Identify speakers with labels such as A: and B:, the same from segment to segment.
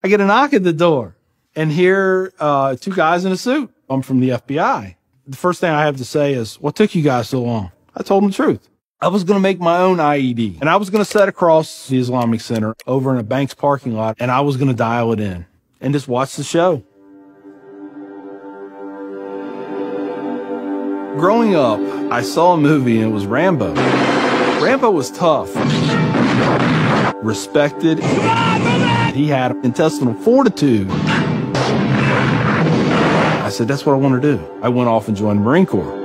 A: I get a knock at the door and hear two guys in a suit. I'm from the FBI. The first thing I have to say is, what took you guys so long? I told them the truth. I was going to make my own IED, and I was going to set across the Islamic Center over in a bank's parking lot, and I was going to dial it in and just watch the show. Growing up, I saw a movie, and it was Rambo. Rambo was tough, respected. He had intestinal fortitude. I said, that's what I want to do. I went off and joined the Marine Corps.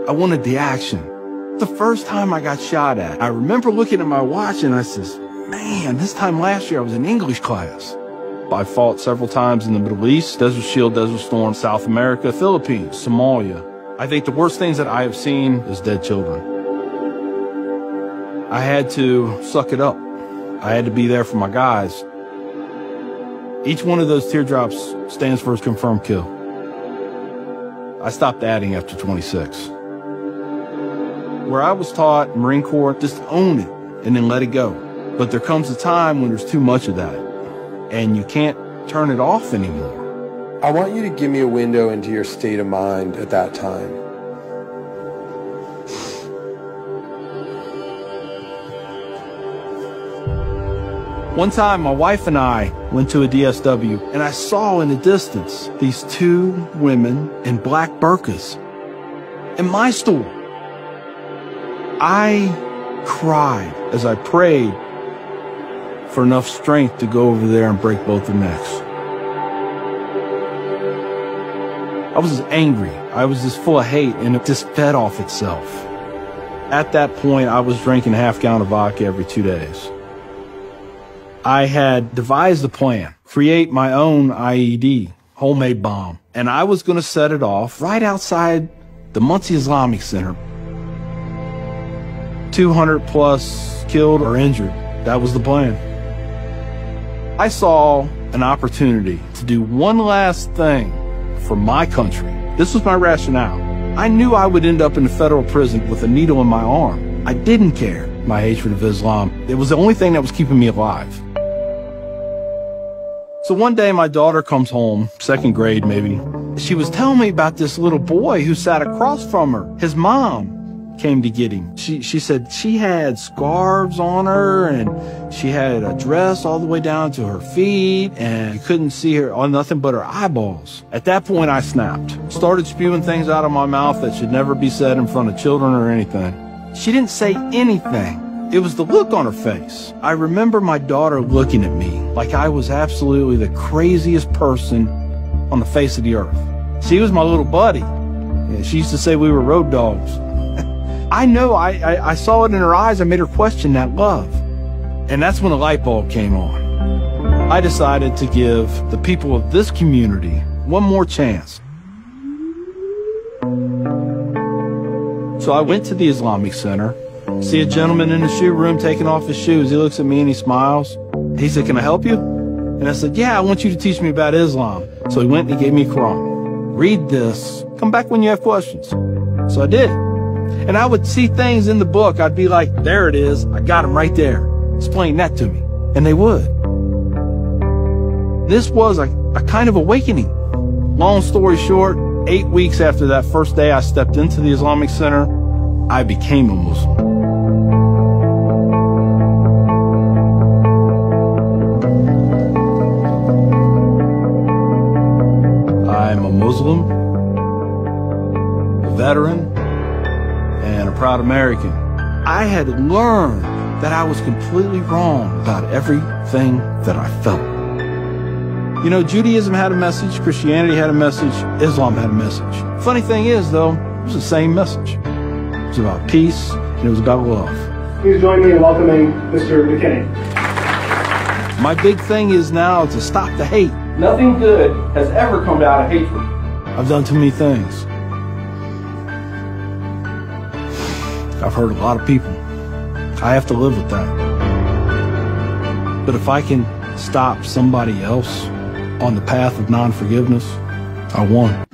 A: I wanted the action. The first time I got shot at, I remember looking at my watch and I says, man, this time last year I was in English class. I fought several times in the Middle East, Desert Shield, Desert Storm, South America, Philippines, Somalia. I think the worst things that I have seen is dead children. I had to suck it up. I had to be there for my guys. Each one of those teardrops stands for a confirmed kill. I stopped adding after 26. Where I was taught, Marine Corps, just own it and then let it go. But there comes a time when there's too much of that and you can't turn it off anymore.
B: I want you to give me a window into your state of mind at that time.
A: One time, my wife and I went to a DSW, and I saw in the distance these two women in black burqas in my store. I cried as I prayed for enough strength to go over there and break both their necks. I was just angry. I was just full of hate, and it just fed off itself. At that point, I was drinking a half-gallon of vodka every 2 days. I had devised a plan, create my own IED, homemade bomb, and I was going to set it off right outside the Muncie Islamic Center. 200 plus killed or injured. That was the plan. I saw an opportunity to do one last thing for my country. This was my rationale. I knew I would end up in a federal prison with a needle in my arm. I didn't care my hatred of Islam. It was the only thing that was keeping me alive. So one day my daughter comes home, second grade maybe. She was telling me about this little boy who sat across from her. His mom came to get him. She said she had scarves on her and she had a dress all the way down to her feet and you couldn't see her on nothing but her eyeballs. At that point I snapped. Started spewing things out of my mouth that should never be said in front of children or anything. She didn't say anything. It was the look on her face. I remember my daughter looking at me like I was absolutely the craziest person on the face of the earth. She was my little buddy. She used to say we were road dogs. I know I saw it in her eyes. I made her question that love. And that's when the light bulb came on. I decided to give the people of this community one more chance. So I went to the Islamic Center. See a gentleman in the shoe room taking off his shoes. He looks at me and he smiles. He said, can I help you? And I said, yeah, I want you to teach me about Islam. So he went and he gave me a Quran. Read this. Come back when you have questions. So I did. And I would see things in the book. I'd be like, there it is. I got them right there. Explain that to me. And they would. This was a kind of awakening. Long story short, 8 weeks after that first day I stepped into the Islamic Center, I became a Muslim. I'm a Muslim, a veteran, and a proud American. I had learned that I was completely wrong about everything that I felt. You know, Judaism had a message, Christianity had a message, Islam had a message. Funny thing is, though, it was the same message. It was about peace, and it was about love.
C: Please join me in welcoming Mr. McKinney.
A: My big thing is now to stop the hate. Nothing good has ever come out of hatred. I've done too many things. I've hurt a lot of people. I have to live with that. But if I can stop somebody else on the path of non-forgiveness, I won.